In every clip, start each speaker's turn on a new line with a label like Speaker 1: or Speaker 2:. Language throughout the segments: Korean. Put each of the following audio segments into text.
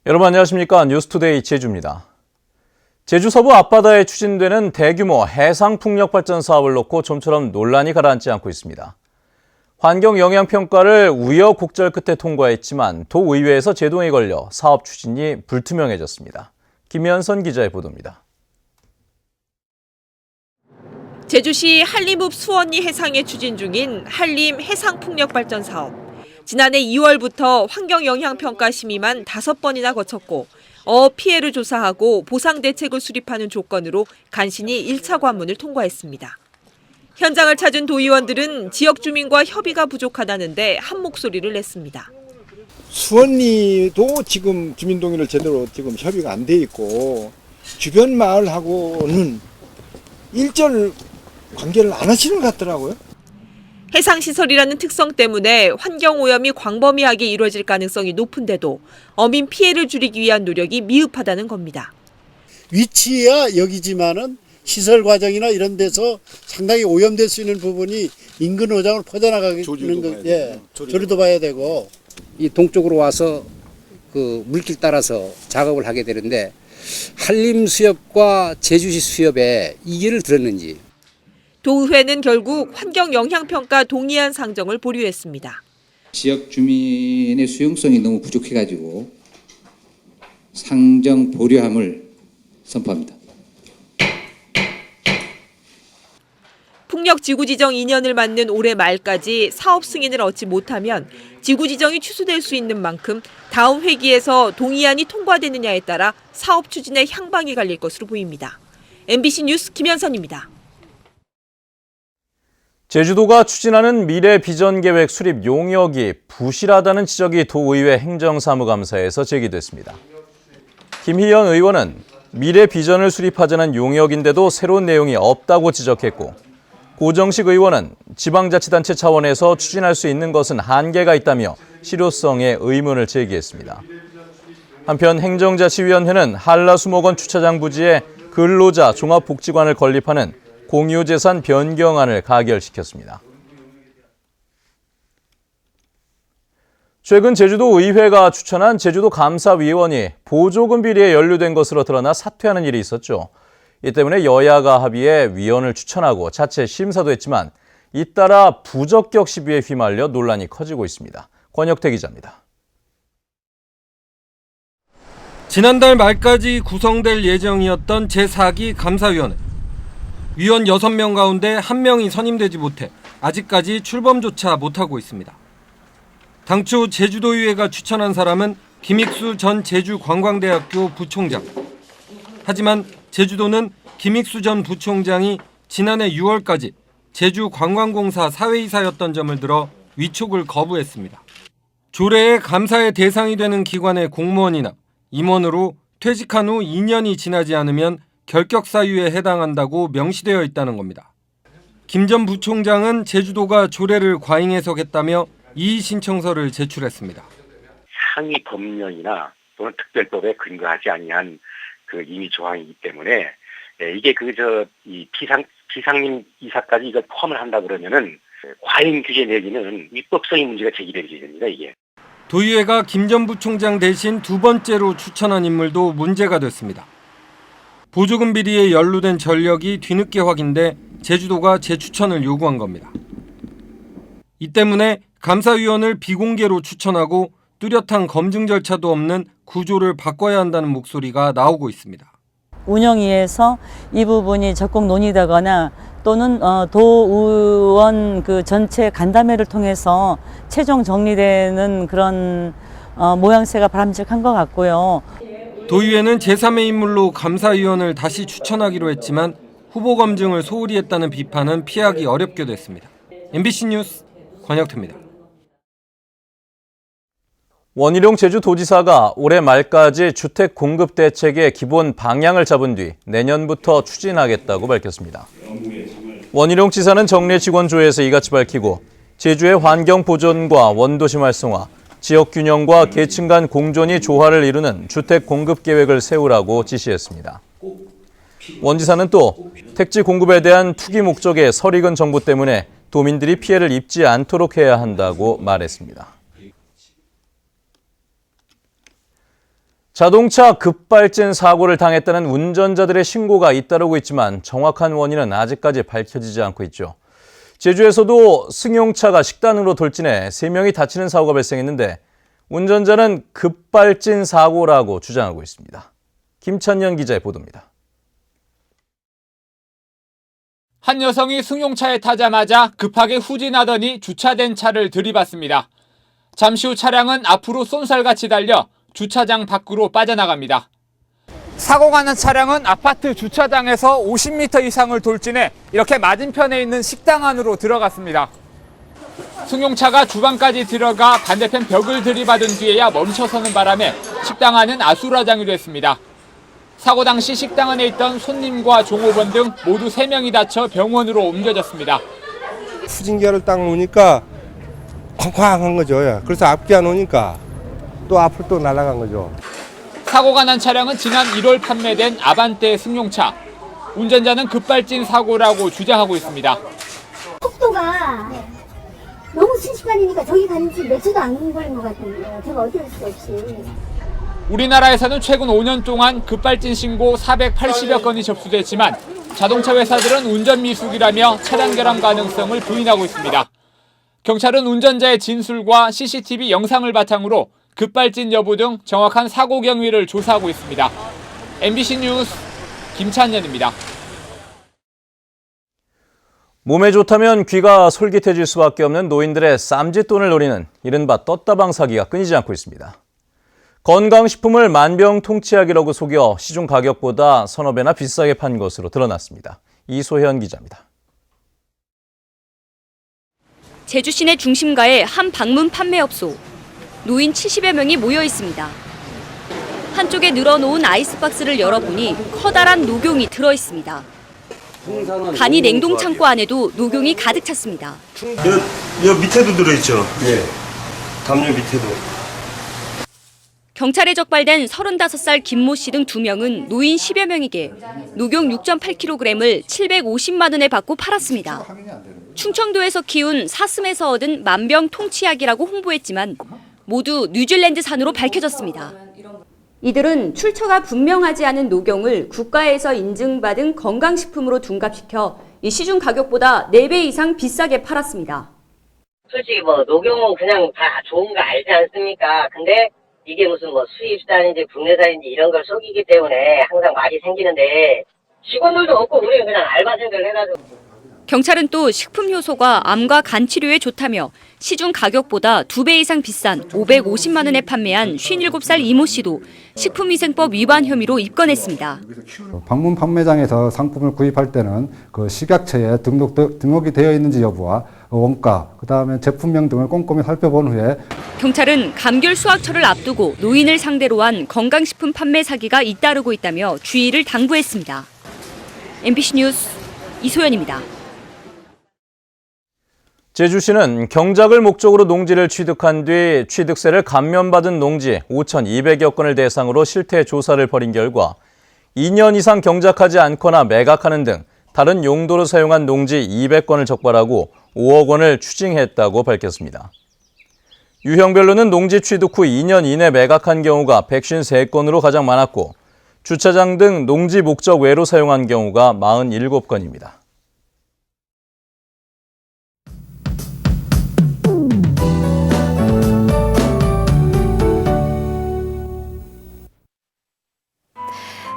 Speaker 1: 여러분 안녕하십니까? 뉴스투데이 제주입니다. 제주 서부 앞바다에 추진되는 대규모 해상풍력발전 사업을 놓고 좀처럼 논란이 가라앉지 않고 있습니다. 환경영향평가를 우여곡절 끝에 통과했지만 도의회에서 제동이 걸려 사업 추진이 불투명해졌습니다. 김현선 기자의 보도입니다.
Speaker 2: 제주시 한림읍 수원리 해상에 추진 중인 한림 해상풍력발전 사업. 지난해 2월부터 환경영향평가 심의만 5번이나 거쳤고 피해를 조사하고 보상 대책을 수립하는 조건으로 간신히 1차 관문을 통과했습니다. 현장을 찾은 도의원들은 지역 주민과 협의가 부족하다는데 한 목소리를 냈습니다.
Speaker 3: 수원리도 지금 주민동의를 제대로 지금 협의가 안 돼 있고 주변 마을하고는 일절 관계를 안 하시는 것 같더라고요.
Speaker 2: 해상시설이라는 특성 때문에 환경오염이 광범위하게 이루어질 가능성이 높은데도 어민 피해를 줄이기 위한 노력이 미흡하다는 겁니다.
Speaker 4: 위치야 여기지만은 시설 과정이나 이런 데서 상당히 오염될 수 있는 부분이 인근 어장으로 퍼져나가는 조리도 봐야 되고
Speaker 5: 이 동쪽으로 와서 그 물길 따라서 작업을 하게 되는데 한림 수협과 제주시 수협에 이의를 들었는지.
Speaker 2: 도의회는 결국 환경영향평가 동의안 상정을 보류했습니다.
Speaker 6: 지역 주민의 수용성이 너무 부족해가지고 상정 보류함을 선포합니다.
Speaker 2: 풍력 지구지정 2년을 맞는 올해 말까지 사업 승인을 얻지 못하면 지구지정이 취소될 수 있는 만큼 다음 회기에서 동의안이 통과되느냐에 따라 사업 추진의 향방이 갈릴 것으로 보입니다. MBC 뉴스 김현선입니다.
Speaker 1: 제주도가 추진하는 미래 비전 계획 수립 용역이 부실하다는 지적이 도의회 행정사무감사에서 제기됐습니다. 김희연 의원은 미래 비전을 수립하자는 용역인데도 새로운 내용이 없다고 지적했고, 고정식 의원은 지방자치단체 차원에서 추진할 수 있는 것은 한계가 있다며 실효성에 의문을 제기했습니다. 한편 행정자치위원회는 한라수목원 주차장 부지에 근로자 종합복지관을 건립하는 공유재산 변경안을 가결시켰습니다. 최근 제주도 의회가 추천한 제주도 감사위원이 보조금 비리에 연루된 것으로 드러나 사퇴하는 일이 있었죠. 이 때문에 여야가 합의해 위원을 추천하고 자체 심사도 했지만 잇따라 부적격 시비에 휘말려 논란이 커지고 있습니다. 권혁태 기자입니다.
Speaker 7: 지난달 말까지 구성될 예정이었던 제4기 감사위원회. 위원 6명 가운데 1명이 선임되지 못해 아직까지 출범조차 못하고 있습니다. 당초 제주도의회가 추천한 사람은 김익수 전 제주관광대학교 부총장. 하지만 제주도는 김익수 전 부총장이 지난해 6월까지 제주관광공사 사회이사였던 점을 들어 위촉을 거부했습니다. 조례에 감사의 대상이 되는 기관의 공무원이나 임원으로 퇴직한 후 2년이 지나지 않으면 결격 사유에 해당한다고 명시되어 있다는 겁니다. 김 전 부총장은 제주도가 조례를 과잉 해석했다며 이의 신청서를 제출했습니다.
Speaker 8: 상위 법령이나 또는 특별법에 근거하지 아니한 그 임의 조항이기 때문에 이게 이 비상임 이사까지 이걸 포함을 한다 그러면은 과잉 규제 내기는 위법성의 문제가 제기되게 됩니다. 이게.
Speaker 7: 도의회가 김 전 부총장 대신 두 번째로 추천한 인물도 문제가 됐습니다. 보조금 비리에 연루된 전력이 뒤늦게 확인돼 제주도가 재추천을 요구한 겁니다. 이 때문에 감사위원을 비공개로 추천하고 뚜렷한 검증 절차도 없는 구조를 바꿔야 한다는 목소리가 나오고 있습니다.
Speaker 9: 운영위에서 이 부분이 적극 논의되거나 또는 도의원 그 전체 간담회를 통해서 최종 정리되는 그런 모양새가 바람직한 것 같고요.
Speaker 7: 도의회는 제3의 인물로 감사위원을 다시 추천하기로 했지만 후보 검증을 소홀히 했다는 비판은 피하기 어렵게 됐습니다. MBC 뉴스 권혁태입니다.
Speaker 1: 원희룡 제주도지사가 올해 말까지 주택 공급 대책의 기본 방향을 잡은 뒤 내년부터 추진하겠다고 밝혔습니다. 원희룡 지사는 정례 직원조회에서 이같이 밝히고 제주의 환경 보존과 원도심 활성화, 지역 균형과 계층 간 공존이 조화를 이루는 주택 공급 계획을 세우라고 지시했습니다. 원 지사는 또 택지 공급에 대한 투기 목적의 설익은 정부 때문에 도민들이 피해를 입지 않도록 해야 한다고 말했습니다. 자동차 급발진 사고를 당했다는 운전자들의 신고가 잇따르고 있지만 정확한 원인은 아직까지 밝혀지지 않고 있죠. 제주에서도 승용차가 식단으로 돌진해 3명이 다치는 사고가 발생했는데 운전자는 급발진 사고라고 주장하고 있습니다. 김찬년 기자의 보도입니다.
Speaker 10: 한 여성이 승용차에 타자마자 급하게 후진하더니 주차된 차를 들이받습니다. 잠시 후 차량은 앞으로 쏜살같이 달려 주차장 밖으로 빠져나갑니다. 사고가 난 차량은 아파트 주차장에서 50m 이상을 돌진해 이렇게 맞은편에 있는 식당 안으로 들어갔습니다. 승용차가 주방까지 들어가 반대편 벽을 들이받은 뒤에야 멈춰서는 바람에 식당 안은 아수라장이 됐습니다. 사고 당시 식당 안에 있던 손님과 종업원 등 모두 3명이 다쳐 병원으로 옮겨졌습니다.
Speaker 11: 후진기어를 딱 놓으니까 쾅쾅한 거죠. 그래서 앞기어 놓으니까 또 앞으로 또 날아간 거죠.
Speaker 10: 사고가 난 차량은 지난 1월 판매된 아반떼 승용차. 운전자는 급발진 사고라고 주장하고 있습니다.
Speaker 12: 속도가 너무 순식간이니까 저기 가는지 몇 초도 안 걸린 것 같은데요. 제가 어쩔 수 없이.
Speaker 10: 우리나라에서는 최근 5년 동안 급발진 신고 480여 건이 접수됐지만 자동차 회사들은 운전 미숙이라며 차량 결함 가능성을 부인하고 있습니다. 경찰은 운전자의 진술과 CCTV 영상을 바탕으로 급발진 여부 등 정확한 사고 경위를 조사하고 있습니다. MBC 뉴스 김찬년입니다.
Speaker 1: 몸에 좋다면 귀가 솔깃해질 수밖에 없는 노인들의 쌈짓돈을 노리는 이른바 떴다방 사기가 끊이지 않고 있습니다. 건강식품을 만병통치약이라고 속여 시중 가격보다 서너 배나 비싸게 판 것으로 드러났습니다. 이소현 기자입니다.
Speaker 13: 제주 시내 중심가에 한 방문 판매업소. 노인 70여 명이 모여 있습니다. 한쪽에 늘어놓은 아이스박스를 열어보니 커다란 녹용이 들어있습니다. 간이 냉동 창고 안에도 녹용이 가득 찼습니다.
Speaker 14: 여 밑에도 들어있죠? 예. 담요 밑에도.
Speaker 13: 경찰에 적발된 35살 김모 씨 등 2명은 노인 10여 명에게 녹용 6.8kg을 750만 원에 받고 팔았습니다. 충청도에서 키운 사슴에서 얻은 만병통치약이라고 홍보했지만 모두 뉴질랜드산으로 밝혀졌습니다. 이들은 출처가 분명하지 않은 녹용을 국가에서 인증받은 건강식품으로 둔갑시켜 이 시중 가격보다 4배 이상 비싸게 팔았습니다.
Speaker 15: 솔직히 녹용은 그냥 다 좋은 거 알지 않습니까? 근데 이게 무슨 수입산인지 국내산인지 이런 걸 속이기 때문에 항상 말이 생기는데 직원들도 없고 우리는 그냥 알바 생각을 해가지고.
Speaker 13: 경찰은 또 식품 효소가 암과 간 치료에 좋다며 시중 가격보다 2배 이상 비싼 550만 원에 판매한 57살 이모 씨도 식품위생법 위반 혐의로 입건했습니다.
Speaker 16: 방문 판매장에서 상품을 구입할 때는 그 식약처에 등록이 되어 있는지 여부와 원가, 그다음에 제품명 등을 꼼꼼히 살펴본 후에
Speaker 13: 경찰은 감귤 수확철을 앞두고 노인을 상대로 한 건강식품 판매 사기가 잇따르고 있다며 주의를 당부했습니다. MBC 뉴스 이소연입니다.
Speaker 1: 제주시는 경작을 목적으로 농지를 취득한 뒤 취득세를 감면받은 농지 5,200여 건을 대상으로 실태 조사를 벌인 결과 2년 이상 경작하지 않거나 매각하는 등 다른 용도로 사용한 농지 200건을 적발하고 5억 원을 추징했다고 밝혔습니다. 유형별로는 농지 취득 후 2년 이내 매각한 경우가 153건으로 가장 많았고 주차장 등 농지 목적 외로 사용한 경우가 47건입니다.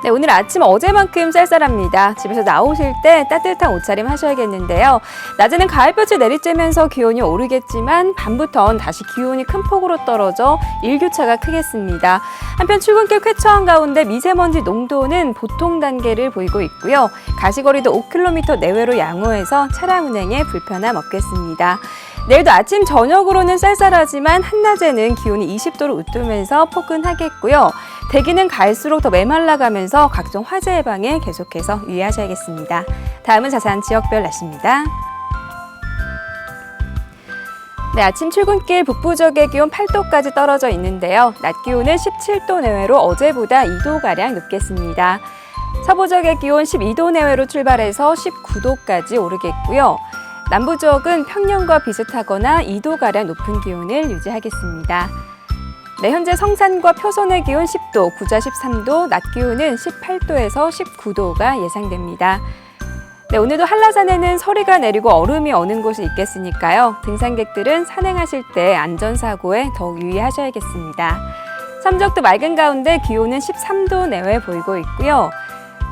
Speaker 17: 네, 오늘 아침 어제만큼 쌀쌀합니다. 집에서 나오실 때 따뜻한 옷차림 하셔야겠는데요. 낮에는 가을볕이 내리쬐면서 기온이 오르겠지만 밤부턴 다시 기온이 큰 폭으로 떨어져 일교차가 크겠습니다. 한편 출근길 쾌처한 가운데 미세먼지 농도는 보통 단계를 보이고 있고요. 가시거리도 5km 내외로 양호해서 차량 운행에 불편함 없겠습니다. 내일도 아침 저녁으로는 쌀쌀하지만 한낮에는 기온이 20도를 웃돌면서 포근하겠고요. 대기는 갈수록 더 메말라가면서 각종 화재 예방에 계속해서 유의하셔야겠습니다. 다음은 자세한 지역별 날씨입니다. 네, 아침 출근길 북부 지역의 기온 8도까지 떨어져 있는데요. 낮 기온은 17도 내외로 어제보다 2도가량 높겠습니다. 서부 지역의 기온 12도 내외로 출발해서 19도까지 오르겠고요. 남부 지역은 평년과 비슷하거나 2도가량 높은 기온을 유지하겠습니다. 네, 현재 성산과 표선의 기온 10도, 구자 13도, 낮 기온은 18도에서 19도가 예상됩니다. 네, 오늘도 한라산에는 서리가 내리고 얼음이 어는 곳이 있겠으니까요. 등산객들은 산행하실 때 안전사고에 더욱 유의하셔야겠습니다. 삼적도 맑은 가운데 기온은 13도 내외 보이고 있고요.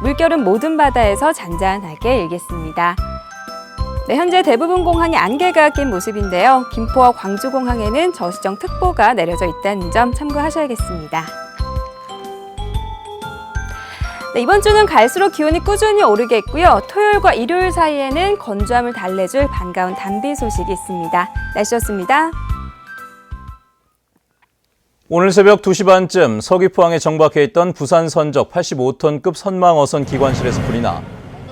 Speaker 17: 물결은 모든 바다에서 잔잔하게 일겠습니다. 네, 현재 대부분 공항이 안개가 낀 모습인데요. 김포와 광주공항에는 저시정특보가 내려져 있다는 점 참고하셔야겠습니다. 네, 이번 주는 갈수록 기온이 꾸준히 오르겠고요. 토요일과 일요일 사이에는 건조함을 달래줄 반가운 단비 소식이 있습니다. 날씨였습니다.
Speaker 1: 오늘 새벽 2시 반쯤 서귀포항에 정박해 있던 부산 선적 85톤급 선망어선 기관실에서 불이 나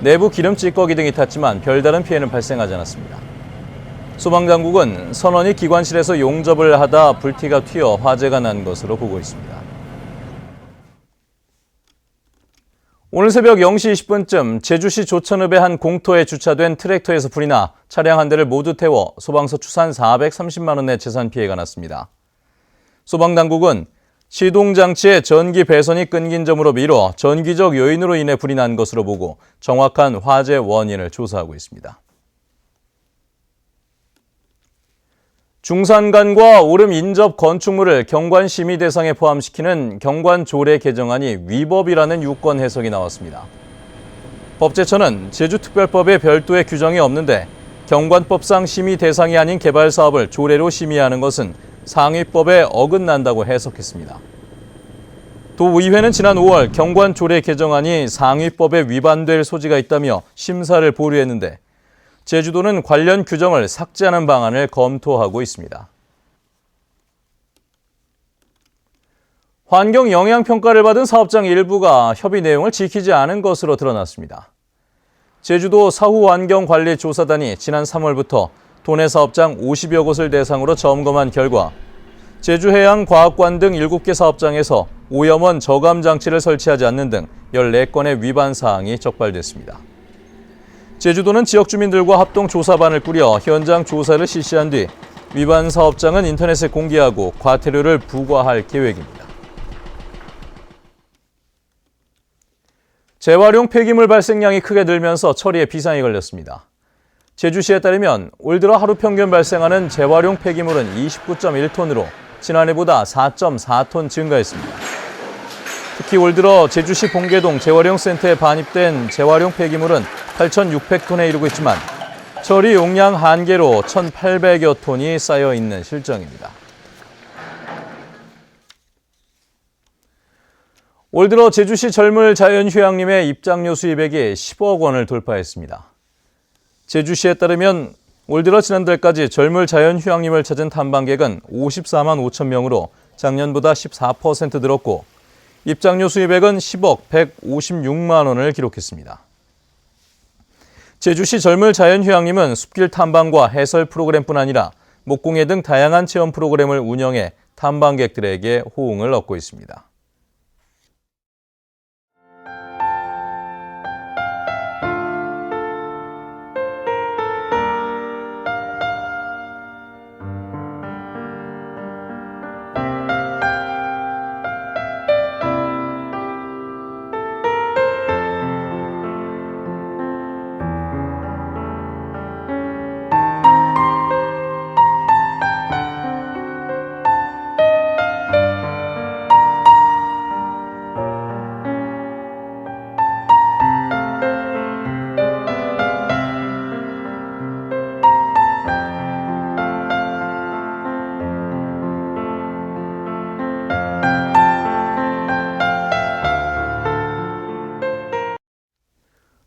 Speaker 1: 내부 기름 찌꺼기 등이 탔지만 별다른 피해는 발생하지 않았습니다. 소방당국은 선원이 기관실에서 용접을 하다 불티가 튀어 화재가 난 것으로 보고 있습니다. 오늘 새벽 0시 20분쯤 제주시 조천읍의 한 공터에 주차된 트랙터에서 불이 나 차량 한 대를 모두 태워 소방서 추산 430만 원의 재산 피해가 났습니다. 소방당국은 시동장치의 전기 배선이 끊긴 점으로 미뤄 전기적 요인으로 인해 불이 난 것으로 보고 정확한 화재 원인을 조사하고 있습니다. 중산간과 오름 인접 건축물을 경관 심의 대상에 포함시키는 경관 조례 개정안이 위법이라는 유권 해석이 나왔습니다. 법제처는 제주특별법에 별도의 규정이 없는데 경관법상 심의 대상이 아닌 개발 사업을 조례로 심의하는 것은 상위법에 어긋난다고 해석했습니다. 도의회는 지난 5월 경관 조례 개정안이 상위법에 위반될 소지가 있다며 심사를 보류했는데 제주도는 관련 규정을 삭제하는 방안을 검토하고 있습니다. 환경 영향평가를 받은 사업장 일부가 협의 내용을 지키지 않은 것으로 드러났습니다. 제주도 사후환경관리조사단이 지난 3월부터 도내 사업장 50여 곳을 대상으로 점검한 결과 제주해양과학관 등 7개 사업장에서 오염원 저감 장치를 설치하지 않는 등 14건의 위반 사항이 적발됐습니다. 제주도는 지역 주민들과 합동 조사반을 꾸려 현장 조사를 실시한 뒤 위반 사업장은 인터넷에 공개하고 과태료를 부과할 계획입니다. 재활용 폐기물 발생량이 크게 늘면서 처리에 비상이 걸렸습니다. 제주시에 따르면 올 들어 하루 평균 발생하는 재활용 폐기물은 29.1톤으로 지난해보다 4.4톤 증가했습니다. 특히 올 들어 제주시 봉계동 재활용센터에 반입된 재활용 폐기물은 8,600톤에 이르고 있지만 처리 용량 한계로 1,800여 톤이 쌓여 있는 실정입니다. 올 들어 제주시 젊을 자연휴양림의 입장료 수입액이 10억 원을 돌파했습니다. 제주시에 따르면 올 들어 지난달까지 젊을 자연휴양림을 찾은 탐방객은 54만 5천 명으로 작년보다 14% 늘었고 입장료 수입액은 10억 156만 원을 기록했습니다. 제주시 젊을 자연휴양림은 숲길 탐방과 해설 프로그램뿐 아니라 목공예 등 다양한 체험 프로그램을 운영해 탐방객들에게 호응을 얻고 있습니다.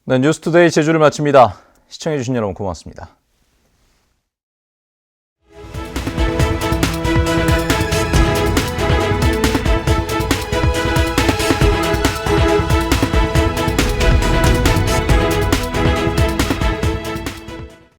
Speaker 1: 네, 뉴스투데이 제주를 마칩니다. 시청해주신 여러분 고맙습니다.